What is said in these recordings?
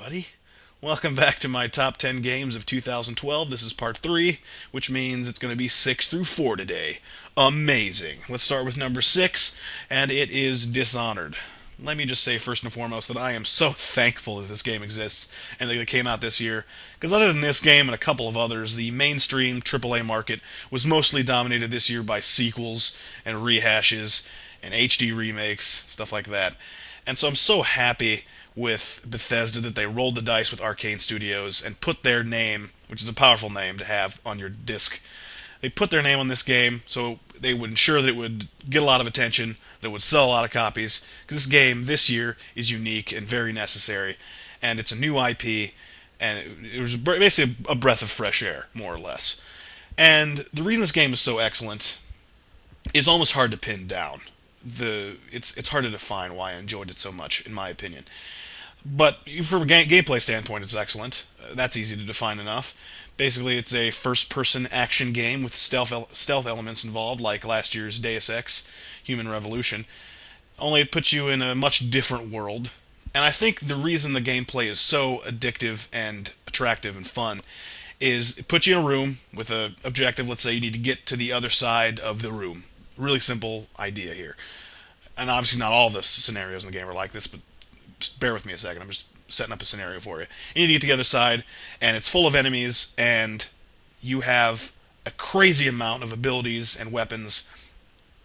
everybody. Welcome back to my top 10 games of 2012. This is part 3, which means it's going to be 6 through 4 today. Amazing. Let's start with number 6, and it is Dishonored. Let me just say first and foremost that I am so thankful that this game exists and that it came out this year. Because other than this game and a couple of others, the mainstream AAA market was mostly dominated this year by sequels and rehashes and HD remakes, stuff like that. And so I'm so happy with Bethesda that they rolled the dice with Arcane Studios and put their name, which is a powerful name to have on your disc. They put their name on this game so they would ensure that it would get a lot of attention, that it would sell a lot of copies, because this game this year is unique and very necessary, and it's a new IP, and it was basically a breath of fresh air, more or less. And the reason this game is so excellent is almost hard to pin down. It's hard to define why I enjoyed it so much, in my opinion. But from a gameplay standpoint, it's excellent. That's easy to define enough. Basically, it's a first-person action game with stealth elements involved, like last year's Deus Ex: Human Revolution. Only it puts you in a much different world. And I think the reason the gameplay is so addictive and attractive and fun is it puts you in a room with an objective. Let's say you need to get to the other side of the room. Really simple idea here. And obviously not all the scenarios in the game are like this, but just bear with me a second. I'm just setting up a scenario for you. You need to get to the other side, and it's full of enemies, and you have a crazy amount of abilities and weapons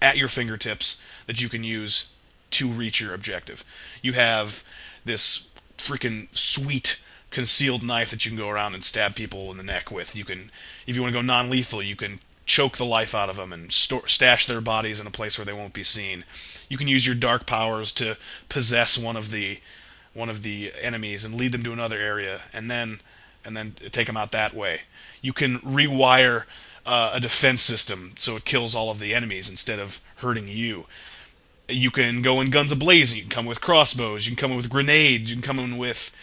at your fingertips that you can use to reach your objective. You have this freaking sweet concealed knife that you can go around and stab people in the neck with. You can, if you want to go non-lethal, you can choke the life out of them and stash their bodies in a place where they won't be seen. You can use your dark powers to possess one of the enemies and lead them to another area, and then take them out that way. You can rewire a defense system so it kills all of the enemies instead of hurting you. You can go in guns a-blazing. You can come with crossbows. You can come in with grenades. You can come in with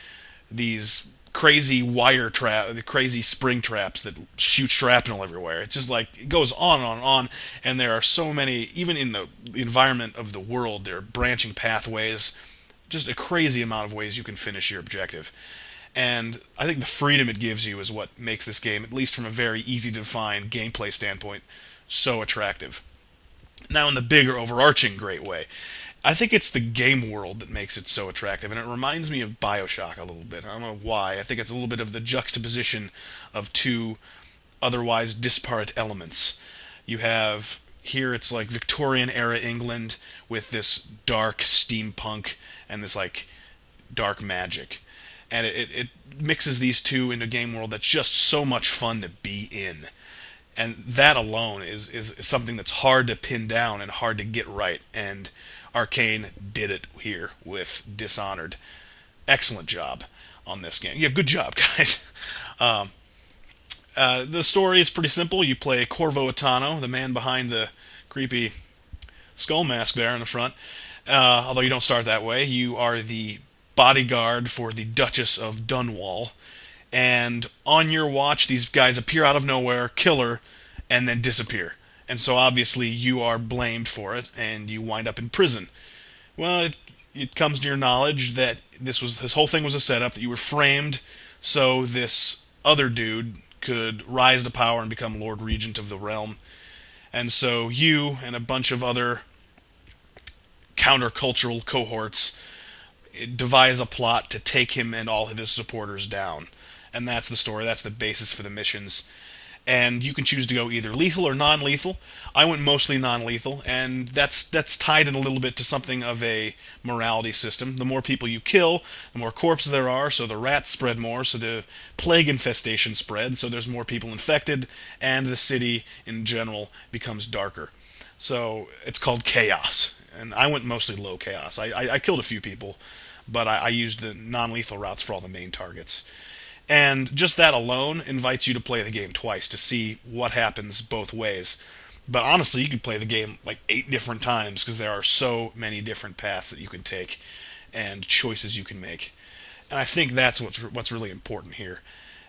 these crazy the crazy spring traps that shoot shrapnel everywhere. It's just like, it goes on and on and on, and there are so many, even in the environment of the world, there are branching pathways, just a crazy amount of ways you can finish your objective. And I think the freedom it gives you is what makes this game, at least from a very easy to define gameplay standpoint, so attractive. Now, in the bigger, overarching great way, I think it's the game world that makes it so attractive, and it reminds me of BioShock a little bit. I don't know why. I think it's a little bit of the juxtaposition of two otherwise disparate elements. You have, here it's like Victorian-era England with this dark steampunk and this like dark magic. And it mixes these two into a game world that's just so much fun to be in. And that alone is something that's hard to pin down and hard to get right. And Arcane did it here with Dishonored. Excellent job on this game. Yeah, good job, guys. The story is pretty simple. You play Corvo Attano, the man behind the creepy skull mask there in the front. Although you don't start that way. You are the bodyguard for the Duchess of Dunwall. And on your watch, these guys appear out of nowhere, kill her, and then disappear. And so obviously you are blamed for it, and you wind up in prison. Well, it comes to your knowledge that this whole thing was a setup, that you were framed so this other dude could rise to power and become Lord Regent of the realm. And so you and a bunch of other countercultural cohorts devise a plot to take him and all of his supporters down. And that's the story, that's the basis for the missions. And you can choose to go either lethal or non-lethal. I went mostly non-lethal, and that's tied in a little bit to something of a morality system. The more people you kill, the more corpses there are, so the rats spread more, so the plague infestation spreads, so there's more people infected, and the city in general becomes darker. So it's called chaos, and I went mostly low chaos. I killed a few people, but I used the non-lethal routes for all the main targets. And just that alone invites you to play the game twice to see what happens both ways. But honestly, you could play the game like 8 different times because there are so many different paths that you can take and choices you can make. And I think that's what's really important here.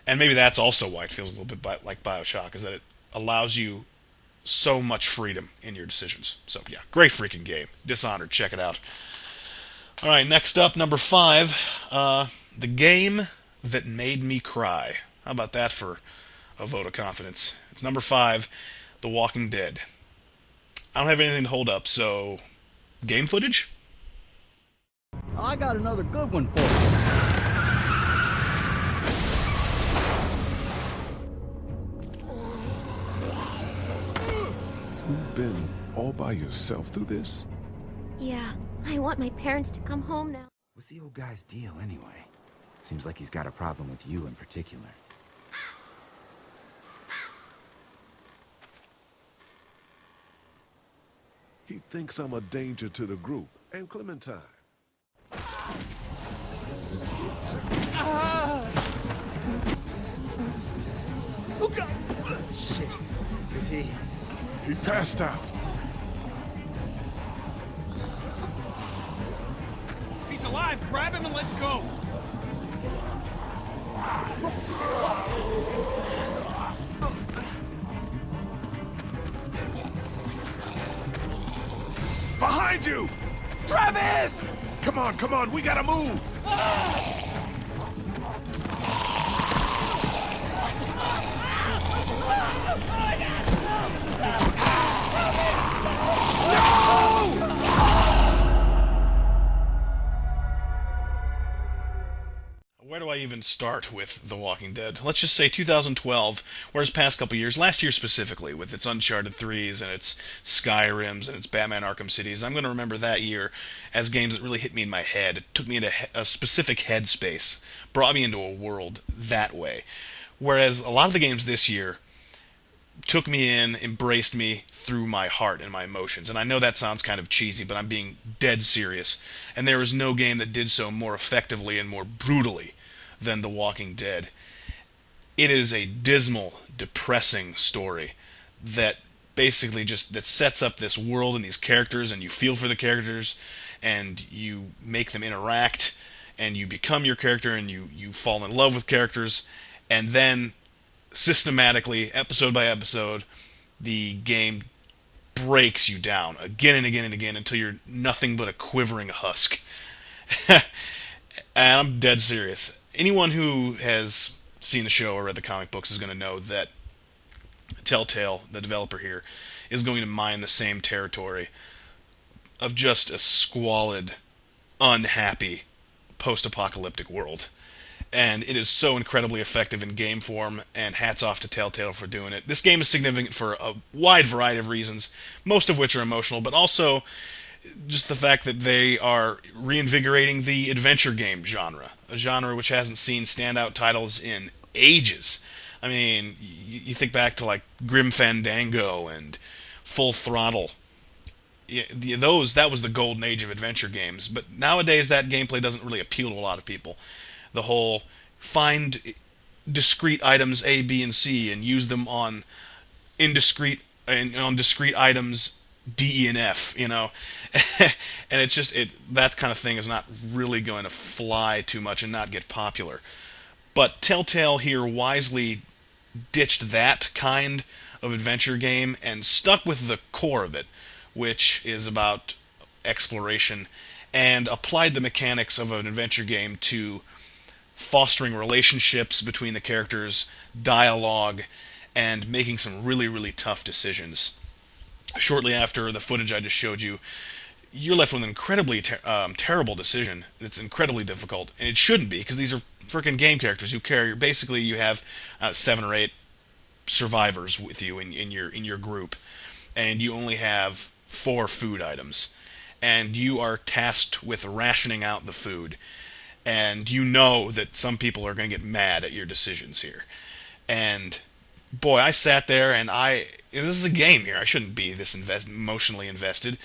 And maybe that's also why it feels a little bit like BioShock, is that it allows you so much freedom in your decisions. So yeah, great freaking game. Dishonored, check it out. Alright, next up, number 5. The game that made me cry. How about that for a vote of confidence? It's number 5, The Walking Dead. I don't have anything to hold up, so game footage? I got another good one for you. You've been all by yourself through this? Yeah, I want my parents to come home now. What's the old guy's deal, anyway? Seems like he's got a problem with you in particular. He thinks I'm a danger to the group and Clementine. Oh, God! Shit. Is he? He passed out. If he's alive, grab him and let's go. Behind you! Travis! Come on, we gotta move! Where do I even start with The Walking Dead? Let's just say 2012, whereas past couple years, last year specifically, with its Uncharted 3s and its Skyrims and its Batman Arkham Cities, I'm going to remember that year as games that really hit me in my head. It took me into a specific headspace, brought me into a world that way. Whereas a lot of the games this year took me in, embraced me through my heart and my emotions. And I know that sounds kind of cheesy, but I'm being dead serious. And there is no game that did so more effectively and more brutally than The Walking Dead. It is a dismal, depressing story that basically just that sets up this world and these characters, and you feel for the characters, and you make them interact, and you become your character, and you fall in love with characters, and then systematically, episode by episode, the game breaks you down again and again and again until you're nothing but a quivering husk. And I'm dead serious. Anyone who has seen the show or read the comic books is going to know that Telltale, the developer here, is going to mine the same territory of just a squalid, unhappy, post-apocalyptic world. And it is so incredibly effective in game form, and hats off to Telltale for doing it. This game is significant for a wide variety of reasons, most of which are emotional, but also just the fact that they are reinvigorating the adventure game genre, a genre which hasn't seen standout titles in ages. I mean, you think back to like Grim Fandango and Full Throttle. That was the golden age of adventure games, but nowadays that gameplay doesn't really appeal to a lot of people. The whole find discrete items A, B, and C and use them on discrete items D, E, and F, and it's just that kind of thing is not really going to fly too much and not get popular. But Telltale here wisely ditched that kind of adventure game and stuck with the core of it, which is about exploration, and applied the mechanics of an adventure game to fostering relationships between the characters, dialogue, and making some really, really tough decisions. Shortly after the footage I just showed you, you're left with an incredibly terrible decision. It's incredibly difficult, and it shouldn't be, because these are freaking game characters who carry. Basically, you have 7 or 8 survivors with you in your group, and you only have 4 food items, and you are tasked with rationing out the food. And you know that some people are going to get mad at your decisions here. And boy, I sat there and this is a game here. I shouldn't be this emotionally invested.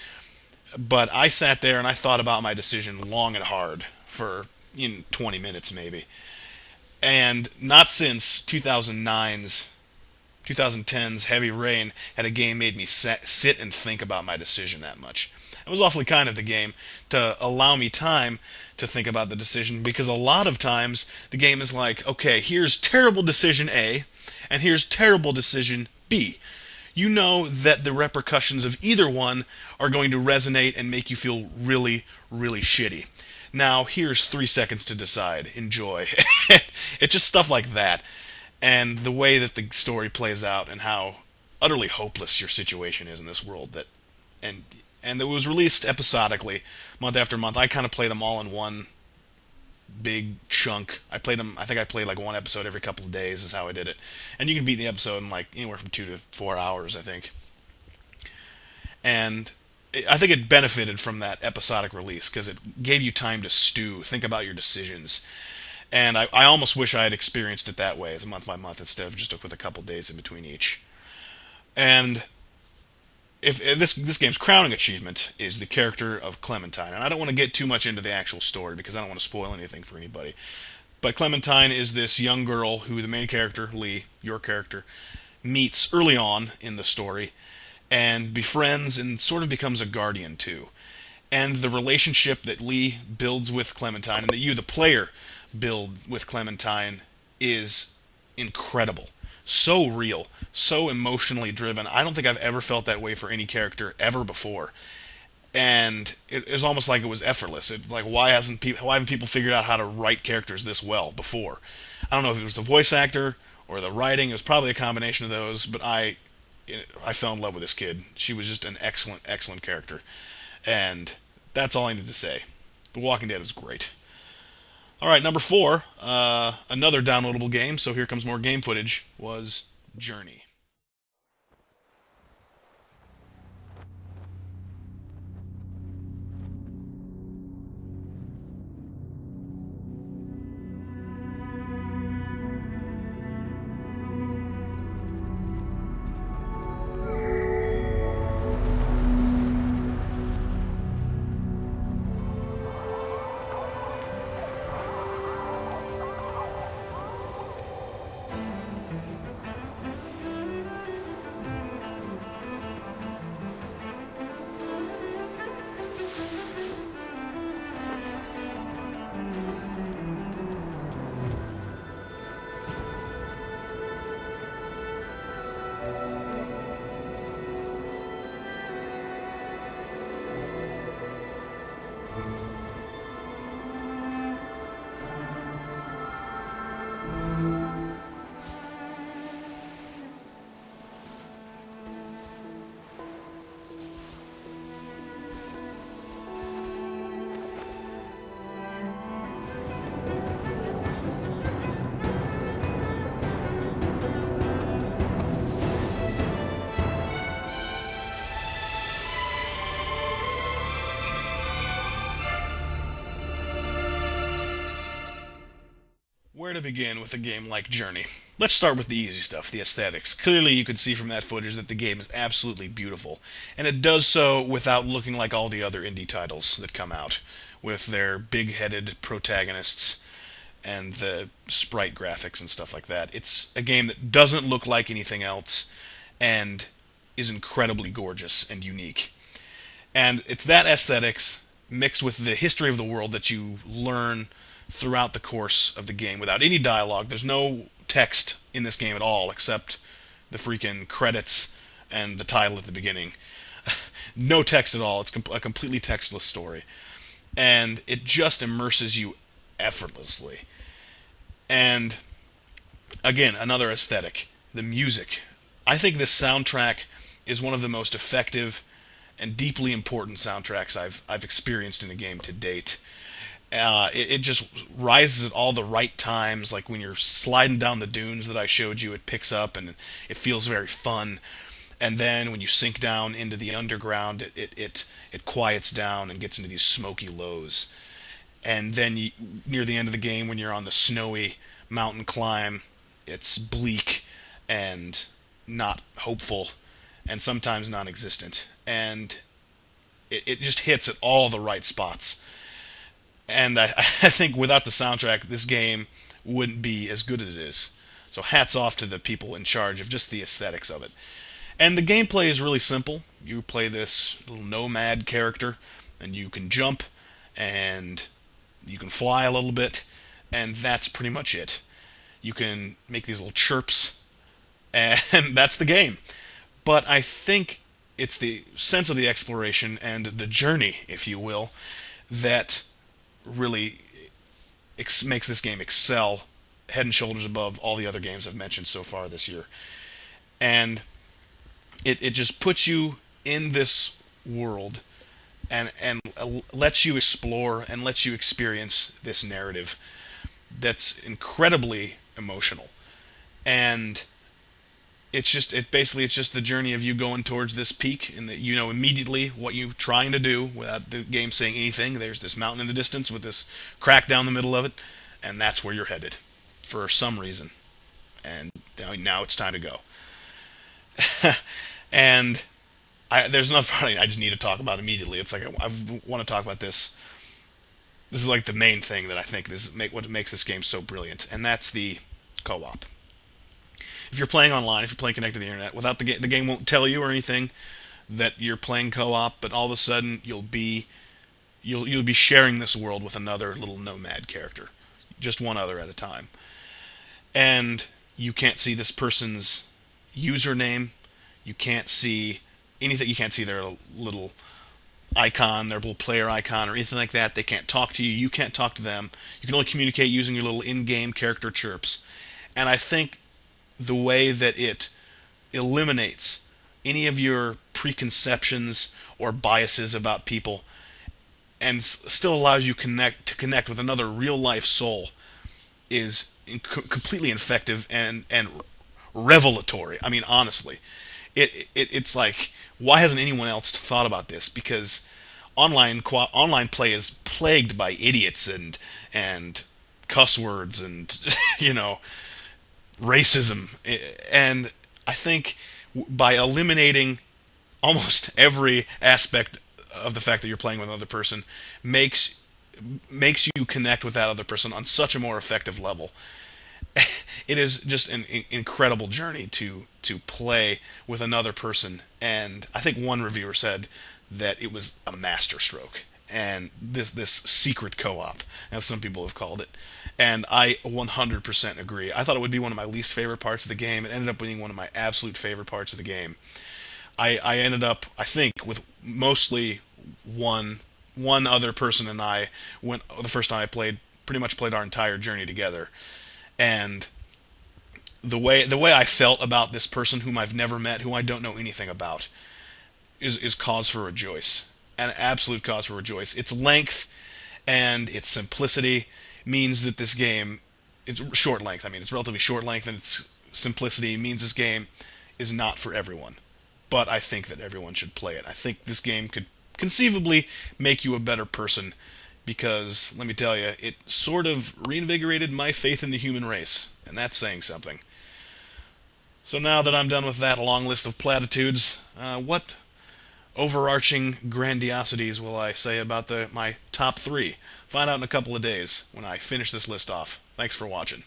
But I sat there and I thought about my decision long and hard for 20 minutes maybe. And not since 2010's Heavy Rain had a game made me sit and think about my decision that much. It was awfully kind of the game to allow me time to think about the decision, because a lot of times the game is like, okay, here's terrible decision A, and here's terrible decision B. You know that the repercussions of either one are going to resonate and make you feel really, really shitty. Now here's 3 seconds to decide. Enjoy. It's just stuff like that, and the way that the story plays out, and how utterly hopeless your situation is in this world. And and it was released episodically, month after month. I kind of play them all in one big chunk. I played them. I think I played like one episode every couple of days. Is how I did it. And you can beat the episode in like anywhere from 2 to 4 hours, I think. And I think it benefited from that episodic release because it gave you time to stew, think about your decisions. And I almost wish I had experienced it that way, as month by month, instead of just with a couple days in between each. And if this game's crowning achievement is the character of Clementine, and I don't want to get too much into the actual story because I don't want to spoil anything for anybody. But Clementine is this young girl who the main character, Lee, your character, meets early on in the story, and befriends and sort of becomes a guardian too. And the relationship that Lee builds with Clementine, and that you, the player, build with Clementine, is incredible. So real, so emotionally driven. I don't think I've ever felt that way for any character ever before. And it was almost like it was effortless. It's like, why haven't people figured out how to write characters this well before? I don't know if it was the voice actor or the writing. It was probably a combination of those, but I fell in love with this kid. She was just an excellent, excellent character. And that's all I need to say. The Walking Dead is great. Alright, number 4, another downloadable game, so here comes more game footage, was Journey. Where to begin with a game like Journey? Let's start with the easy stuff, the aesthetics. Clearly you can see from that footage that the game is absolutely beautiful, and it does so without looking like all the other indie titles that come out, with their big-headed protagonists and the sprite graphics and stuff like that. It's a game that doesn't look like anything else, and is incredibly gorgeous and unique. And it's that aesthetics mixed with the history of the world that you learn throughout the course of the game without any dialogue. There's no text in this game at all except the freaking credits and the title at the beginning. No text at all. It's a completely textless story. And it just immerses you effortlessly. And again, another aesthetic, the music. I think this soundtrack is one of the most effective and deeply important soundtracks I've experienced in a game to date. It just rises at all the right times, like when you're sliding down the dunes that I showed you, it picks up and it feels very fun. And then when you sink down into the underground, it quiets down and gets into these smoky lows. And then near the end of the game, when you're on the snowy mountain climb, it's bleak and not hopeful and sometimes non-existent. And it just hits at all the right spots. And I think without the soundtrack, this game wouldn't be as good as it is. So hats off to the people in charge of just the aesthetics of it. And the gameplay is really simple. You play this little nomad character, and you can jump, and you can fly a little bit, and that's pretty much it. You can make these little chirps, and that's the game. But I think it's the sense of the exploration and the journey, if you will, that really makes this game excel head and shoulders above all the other games I've mentioned so far this year. And it just puts you in this world and lets you explore and lets you experience this narrative that's incredibly emotional. And it's just the journey of you going towards this peak, and that you know immediately what you're trying to do without the game saying anything. There's this mountain in the distance with this crack down the middle of it, and that's where you're headed for some reason. And now it's time to go. And there's another part I just need to talk about immediately. It's like I want to talk about this. This is like the main thing that I think what makes this game so brilliant, and that's the co-op. If you're playing online, if you're playing connected to the internet, without the game won't tell you or anything that you're playing co-op, but all of a sudden you'll be sharing this world with another little nomad character, just one other at a time, and you can't see this person's username, you can't see anything, you can't see their little icon, their little player icon or anything like that. They can't talk to you, you can't talk to them. You can only communicate using your little in-game character chirps. And I think the way that it eliminates any of your preconceptions or biases about people and still allows you to connect with another real-life soul is completely effective and revelatory. I mean, honestly, it's like, why hasn't anyone else thought about this? Because online play is plagued by idiots and cuss words and racism, and I think by eliminating almost every aspect of the fact that you're playing with another person makes you connect with that other person on such a more effective level. It is just an incredible journey to play with another person, and I think one reviewer said that it was a masterstroke, and this secret co-op, as some people have called it, and I 100% agree. I thought it would be one of my least favorite parts of the game. It ended up being one of my absolute favorite parts of the game. I ended up, I think, with mostly one other person, and I went the first time I pretty much played our entire journey together. And the way I felt about this person whom I've never met, who I don't know anything about, is cause for rejoice. An absolute cause for rejoice. Its length and its simplicity means that this game, it's short length. I mean, it's relatively short length, and its simplicity means this game is not for everyone. But I think that everyone should play it. I think this game could conceivably make you a better person, because, let me tell you, it sort of reinvigorated my faith in the human race, and that's saying something. So now that I'm done with that long list of platitudes, what overarching grandiosities will I say about my top 3? Find out in a couple of days when I finish this list off. Thanks for watching.